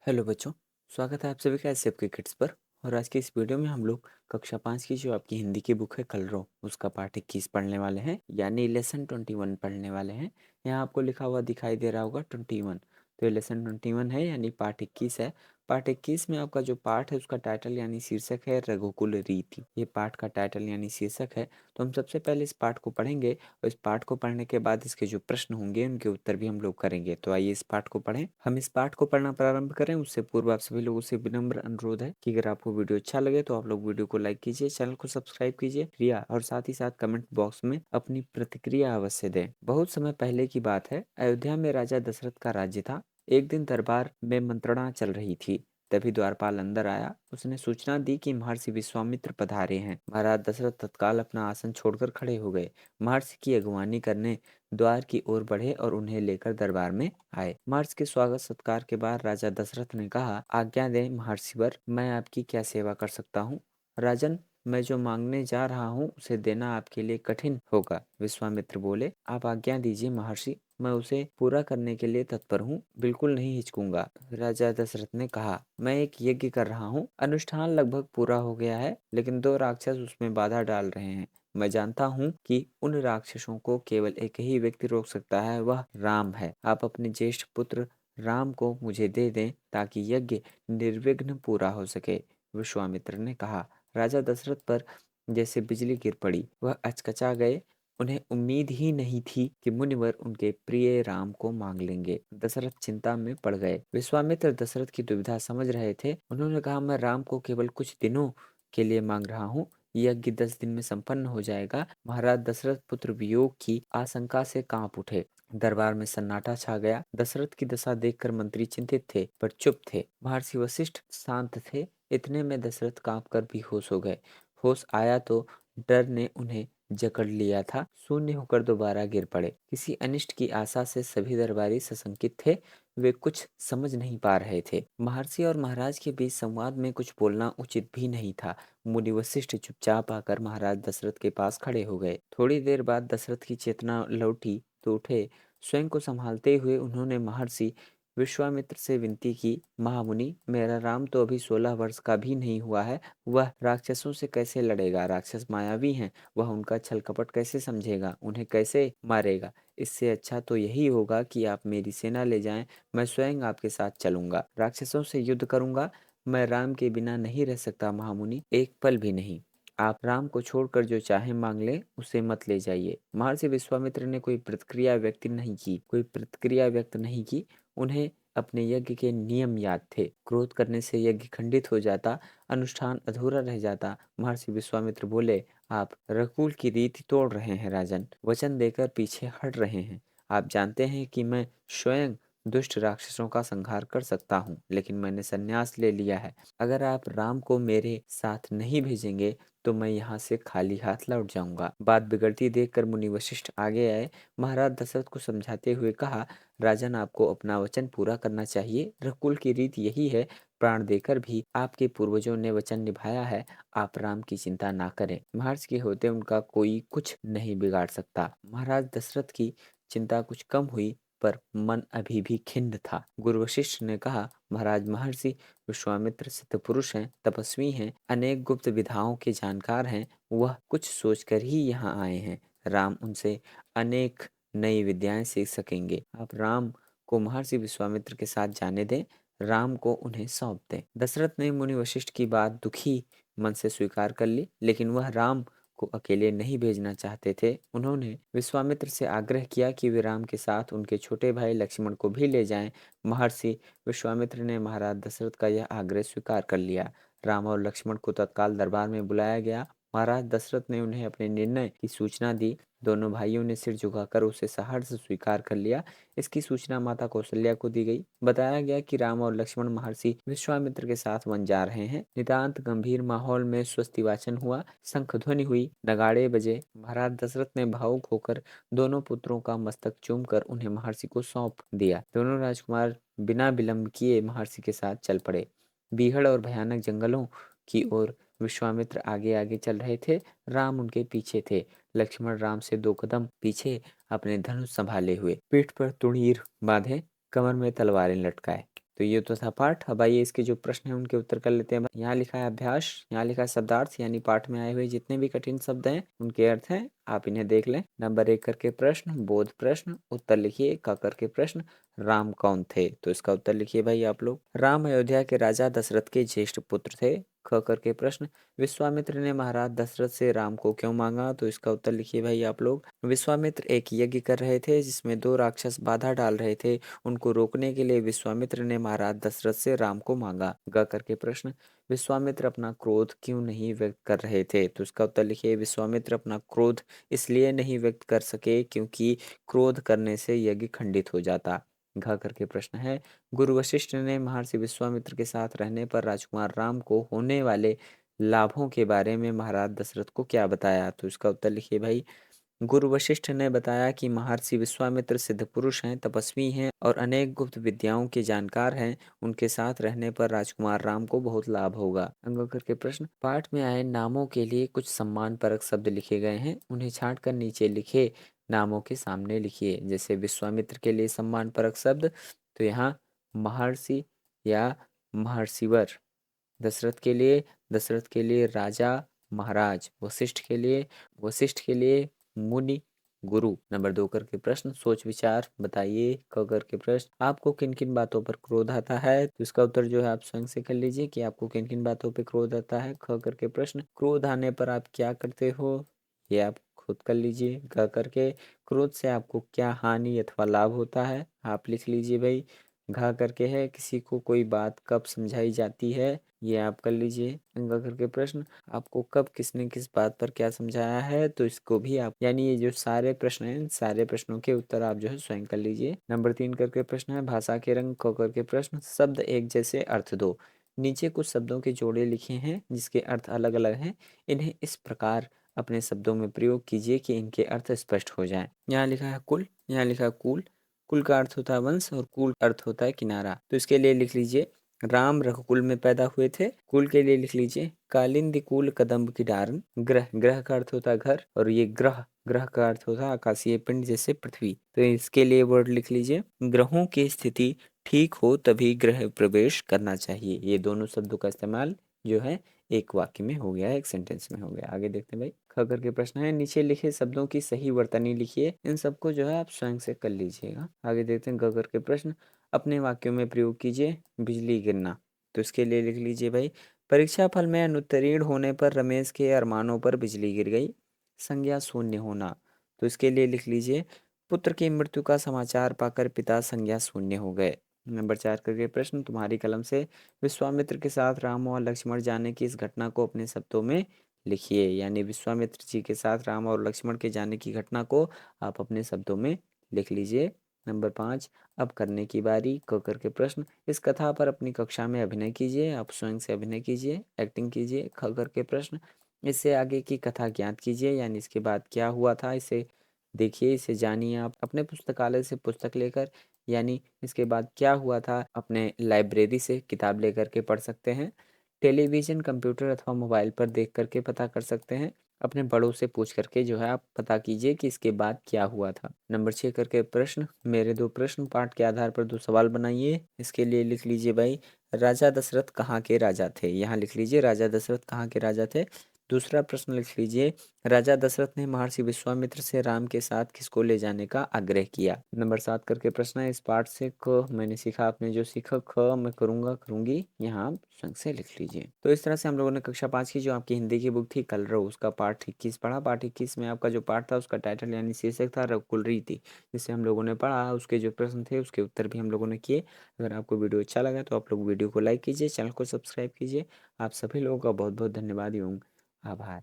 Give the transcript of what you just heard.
Hello बच्चों। स्वागत है आप सभी का एस के किड्स पर। और आज की इस वीडियो में हम लोग कक्षा 5 की जो आपकी हिंदी की बुक है कलरव उसका पाठ 21 पढ़ने वाले हैं, यानी लेसन 21 पढ़ने वाले हैं। यहाँ आपको लिखा हुआ दिखाई दे रहा होगा 21। तो ये लेसन 21 है, यानी पाठ 21 है। पाठ 21 में आपका जो पाठ है उसका टाइटल यानी शीर्षक है रघुकुल रीति। ये पाठ का टाइटल यानी शीर्षक है। तो हम सबसे पहले इस पाठ को पढ़ेंगे और इस पाठ को पढ़ने के बाद इसके जो प्रश्न होंगे उनके उत्तर भी हम लोग करेंगे। तो आइए इस पाठ को पढ़ें। हम इस पाठ को पढ़ना प्रारंभ करें उससे पूर्व आप सभी लोगों से विनम्र अनुरोध है कि अगर आपको वीडियो अच्छा लगे तो आप लोग वीडियो को लाइक कीजिए, चैनल को सब्सक्राइब कीजिए क्रिया और साथ ही साथ कमेंट बॉक्स में अपनी प्रतिक्रिया अवश्य दें। बहुत समय पहले की बात है, अयोध्या में राजा दशरथ का राज्य था। एक दिन दरबार में मंत्रणा चल रही थी। तभी द्वारपाल अंदर आया। उसने सूचना दी कि महर्षि विश्वामित्र पधारे हैं। महाराज दशरथ तत्काल अपना आसन छोड़कर खड़े हो गए। महर्षि की अगुवानी करने द्वार की ओर बढ़े और उन्हें लेकर दरबार में आए। महर्षि के स्वागत सत्कार के बाद राजा दशरथ ने कहा, आज्ञा दें महर्षिवर, मैं आपकी क्या सेवा कर सकता हूँ। राजन, मैं जो मांगने जा रहा हूँ उसे देना आपके लिए कठिन होगा। विश्वामित्र बोले, आप आज्ञा दीजिए महर्षि, मैं उसे पूरा करने के लिए तत्पर हूँ, बिल्कुल नहीं हिचकूंगा। राजा दशरथ ने कहा, मैं एक यज्ञ कर रहा हूँ। अनुष्ठान लगभग पूरा हो गया है, लेकिन दो राक्षस उसमें बाधा डाल रहे हैं। मैं जानता हूँ कि उन राक्षसों को केवल एक ही व्यक्ति रोक सकता है, वह राम है। आप अपने ज्येष्ठ पुत्र राम को मुझे दे दें ताकि यज्ञ निर्विघ्न पूरा हो सके। विश्वामित्र ने कहा। राजा दशरथ पर जैसे बिजली गिर पड़ी। वह अचकचा गए। उन्हें उम्मीद ही नहीं थी कि मुनिवर उनके प्रिय राम को मांग लेंगे। दशरथ चिंता में पड़ गए। विश्वामित्र दशरथ की दुविधा समझ रहे थे। उन्होंने कहा, मैं राम को केवल कुछ दिनों के लिए मांग रहा हूँ। यज्ञ 10 दिन में संपन्न हो जाएगा। महाराज दशरथ पुत्र वियोग की आशंका से कांप उठे। दरबार में सन्नाटा छा गया। दशरथ की दशा देखकर मंत्री चिंतित थे पर चुप थे। महर्षि वशिष्ठ शांत थे। इतने में दशरथ कांप कर बेहोश हो गए। होश आया तो डर ने उन्हें जकड़ लिया था। शून्य होकर दोबारा गिर पड़े। किसी अनिष्ट की आशा से सभी दरबारी सशंकित थे। वे कुछ समझ नहीं पा रहे थे। महर्षि और महाराज के बीच संवाद में कुछ बोलना उचित भी नहीं था। मुनि वशिष्ठ चुपचाप आकर महाराज दशरथ के पास खड़े हो गए। थोड़ी देर बाद दशरथ की चेतना लौटी तो उठे। स्वयं को संभालते हुए उन्होंने महर्षि विश्वामित्र से विनती की, महामुनि, मेरा राम तो अभी 16 वर्ष का भी नहीं हुआ है। वह राक्षसों से कैसे लड़ेगा। राक्षस मायावी हैं। वह उनका छल कपट कैसे समझेगा, उन्हें कैसे मारेगा। इससे अच्छा तो यही होगा कि आप मेरी सेना ले जाएं, मैं स्वयं आपके साथ चलूंगा, राक्षसों से युद्ध करूंगा। मैं राम के बिना नहीं रह सकता महामुनि, एक पल भी नहीं। आप राम को छोड़कर जो चाहे मांग ले, उसे मत ले जाइए। महर्षि विश्वामित्र ने कोई प्रतिक्रिया व्यक्त नहीं की। उन्हें अपने यज्ञ के नियम याद थे। क्रोध करने से यज्ञ खंडित हो जाता, अनुष्ठान अधूरा रह जाता। महर्षि विश्वामित्र बोले, आप रघुकुल की रीति तोड़ रहे हैं राजन, वचन देकर पीछे हट रहे हैं। आप जानते हैं कि मैं स्वयं दुष्ट राक्षसों का संहार कर सकता हूँ, लेकिन मैंने संन्यास ले लिया है। अगर आप राम को मेरे साथ नहीं भेजेंगे तो मैं यहाँ से खाली हाथ लौट जाऊंगा। बात बिगड़ती देखकर मुनि वशिष्ठ आगे आए। महाराज दशरथ को समझाते हुए कहा, राजन, आपको अपना वचन पूरा करना चाहिए। रघुकुल की रीत यही है। प्राण देकर भी आपके पूर्वजों ने वचन निभाया है। आप राम की चिंता ना करें। महर्षि के होते उनका कोई कुछ नहीं बिगाड़ सकता। महाराज दशरथ की चिंता कुछ कम हुई पर मन अभी भी खिन्न था। गुरु वशिष्ठ ने कहा, महाराज, महर्षि विश्वामित्र सिद्ध पुरुष हैं, तपस्वी हैं, अनेक गुप्त विधाओं के जानकार हैं। वह कुछ सोचकर ही यहाँ आए हैं। राम उनसे अनेक नई विद्याएं सीख सकेंगे। आप राम को महर्षि विश्वामित्र के साथ जाने दें। राम को उन्हें सौंप दें। दशरथ ने मुनि वशिष्ठ की बात दुखी मन से स्वीकार कर ली, लेकिन वह राम को अकेले नहीं भेजना चाहते थे। उन्होंने विश्वामित्र से आग्रह किया कि वे राम के साथ उनके छोटे भाई लक्ष्मण को भी ले जाएं। महर्षि विश्वामित्र ने महाराज दशरथ का यह आग्रह स्वीकार कर लिया। राम और लक्ष्मण को तत्काल दरबार में बुलाया गया। महाराज दशरथ ने उन्हें अपने निर्णय की सूचना दी। दोनों भाइयों ने सिर झुकाकर उसे सहर्ष स्वीकार कर लिया। इसकी सूचना माता कौशल्या को दी गई। बताया गया कि राम और लक्ष्मण महर्षि विश्वामित्र के साथ वन जा रहे हैं। नितांत गंभीर माहौल में स्वस्ति वाचन हुआ, शंख ध्वनि हुई, नगाड़े बजे। महाराज दशरथ ने भावुक होकर दोनों पुत्रों का मस्तक चूमकर उन्हें महर्षि को सौंप दिया। दोनों राजकुमार बिना विलंब किए महर्षि के साथ चल पड़े। बीहड़ और भयानक जंगलों की ओर विश्वामित्र आगे आगे चल रहे थे। राम उनके पीछे थे। लक्ष्मण राम से 2 कदम पीछे अपने धनुष संभाले हुए, पीठ पर तुणीर बांधे, कमर में तलवारें लटकाए। तो ये तो था पाठ। अब आइए इसके जो प्रश्न हैं उनके उत्तर कर लेते हैं। यहाँ लिखा है अभ्यास, यहाँ लिखा है शब्दार्थ, यानी पाठ में आए हुए जितने भी कठिन शब्द हैं उनके अर्थ हैं, आप इन्हें देख लें। नंबर 1 करके प्रश्न, बोध प्रश्न, उत्तर लिखिए। क करके प्रश्न, राम कौन थे? तो इसका उत्तर लिखिए भाई आप लोग। राम अयोध्या के राजा दशरथ के ज्येष्ठ पुत्र थे। ख करके प्रश्न, विश्वामित्र ने महाराज दशरथ से राम को क्यों मांगा? तो इसका उत्तर लिखिए भाई आप लोग। विश्वामित्र एक यज्ञ कर रहे थे जिसमें 2 राक्षस बाधा डाल रहे थे। उनको रोकने के लिए विश्वामित्र ने महाराज दशरथ से राम को मांगा। ग करके प्रश्न, विश्वामित्र अपना क्रोध क्यों नहीं व्यक्त कर रहे थे? तो इसका उत्तर लिखिए। विश्वामित्र अपना क्रोध इसलिए नहीं व्यक्त कर सके क्योंकि क्रोध करने से यज्ञ खंडित हो जाता। घ करके प्रश्न है, गुरु वशिष्ठ ने महर्षि विश्वामित्र के साथ रहने पर राजकुमार राम को होने वाले लाभों के बारे में महाराज दशरथ को क्या बताया? तो इसका उत्तर लिखिए भाई। गुरु वशिष्ठ ने बताया कि महर्षि विश्वामित्र सिद्ध पुरुष हैं, तपस्वी हैं और अनेक गुप्त विद्याओं के जानकार हैं। उनके साथ रहने पर राजकुमार राम को बहुत लाभ होगा। अंग करके प्रश्न, पाठ में आए नामों के लिए कुछ सम्मान परक शब्द लिखे गए हैं, उन्हें छांट कर नीचे लिखे नामों के सामने लिखिए। जैसे विश्वामित्र के लिए सम्मान परक शब्द, तो यहाँ महर्षि या महर्षिवर। दशरथ के लिए राजा, महाराज। वशिष्ठ के लिए मुनि, गुरु। नंबर 2 करके प्रश्न, सोच विचार बताइए। क करके प्रश्न, आपको किन किन बातों पर क्रोध आता है? तो इसका उत्तर जो है आप स्वयं से कर लीजिए कि आपको किन किन बातों पर क्रोध आता है। ख करके प्रश्न, क्रोध आने पर आप क्या करते हो? ये आप खुद कर लीजिए। ग करके, क्रोध से आपको क्या हानि अथवा लाभ होता है? आप लिख लीजिए भाई। घा करके है, किसी को कोई बात कब समझाई जाती है? ये आप कर लीजिए। अंगा करके प्रश्न, आपको कब किसने किस बात पर क्या समझाया है? तो इसको भी आप, यानी ये जो सारे प्रश्न हैं, इन सारे प्रश्नों के उत्तर आप जो है स्वयं कर लीजिए। नंबर 3 करके प्रश्न है, भाषा के रंग। क करके प्रश्न, शब्द एक जैसे अर्थ दो। नीचे कुछ शब्दों के जोड़े लिखे हैं जिसके अर्थ अलग अलग हैं, इन्हें इस प्रकार अपने शब्दों में प्रयोग कीजिए कि इनके अर्थ स्पष्ट हो जाएं। यहाँ लिखा है कुल, यहाँ लिखा है कुल। कुल का अर्थ होता है वंश और कुल अर्थ होता है किनारा। तो इसके लिए लिख लीजिए, राम रघुकुल में पैदा हुए थे। कुल के लिए लिख लीजिए, कालिंदी कुल कदम्ब की डारन। ग्रह, ग्रह का अर्थ होता है घर, और ये ग्रह, ग्रह का अर्थ होता है आकाशीय पिंड जैसे पृथ्वी। तो इसके लिए वर्ड लिख लीजिए, ग्रहों की स्थिति ठीक हो तभी ग्रह प्रवेश करना चाहिए। ये दोनों शब्दों का इस्तेमाल जो है एक वाक्य में हो गया, एक सेंटेंस में हो गया। आगे देखते हैं भाई। ख करके प्रश्न है, नीचे लिखे शब्दों की सही वर्तनी लिखिए। इन सबको जो है आप स्वयं से कर लीजिएगा। आगे देखते हैं। ग करके प्रश्न, अपने वाक्यों में प्रयोग कीजिए। बिजली गिरना। तो इसके लिए लिख लीजिए भाई, परीक्षा फल में अनुत्तीर्ण होने पर रमेश के अरमानों पर बिजली गिर गई। संज्ञा शून्य होना। तो इसके लिए लिख लीजिए, पुत्र की मृत्यु का समाचार पाकर पिता संज्ञा शून्य हो गए। नंबर 4 करके प्रश्न, तुम्हारी कलम से विश्वामित्र के साथ राम और लक्ष्मण जाने की इस घटना को अपने शब्दों में लिखिए। यानी विश्वामित्र जी के साथ राम और लक्ष्मण के जाने की घटना को आप अपने शब्दों में लिख लीजिए। नंबर 5, अब करने की बारी। क करके प्रश्न, इस कथा पर अपनी कक्षा में अभिनय कीजिए। आप स्वयं से अभिनय कीजिए, एक्टिंग कीजिए। ख करके प्रश्न, इससे आगे की कथा ज्ञात कीजिए, यानी इसके बाद क्या हुआ था इसे देखिए, इसे जानिए। आप अपने पुस्तकालय से पुस्तक लेकर, यानी इसके बाद क्या हुआ था, अपने लाइब्रेरी से किताब लेकर के पढ़ सकते हैं। टेलीविज़न, कंप्यूटर अथवा मोबाइल पर देख करके पता कर सकते हैं। अपने बड़ों से पूछ करके जो है आप पता कीजिए कि इसके बाद क्या हुआ था। नंबर 6 करके प्रश्न, मेरे 2 प्रश्न पाठ के आधार पर 2 सवाल बनाइए। इसके लिए लिख लीजिए भाई, राजा दशरथ कहाँ के राजा थे? यहाँ लिख लीजिए, राजा दशरथ कहाँ के राजा थे। दूसरा प्रश्न लिख लीजिए, राजा दशरथ ने महर्षि विश्वामित्र से राम के साथ किसको ले जाने का आग्रह किया? नंबर 7 करके प्रश्न है, इस पाठ से क मैंने सीखा, आपने जो सीखा। ख मैं करूँगा, करूँगी, यहाँ आप स्वयं से लिख लीजिए। तो इस तरह से हम लोगों ने कक्षा 5 की जो आपकी हिंदी की बुक थी कलरव, उसका पाठ 21 पढ़ा। पाठ 21 में आपका जो पाठ था उसका टाइटल यानी शीर्षक था रघुकुल रीति, जिसे हम लोगों ने पढ़ा। उसके जो प्रश्न थे उसके उत्तर भी हम लोगों ने किए। अगर आपको वीडियो अच्छा लगा तो आप लोग वीडियो को लाइक कीजिए, चैनल को सब्सक्राइब कीजिए। आप सभी लोगों का बहुत बहुत धन्यवाद एवं आभार।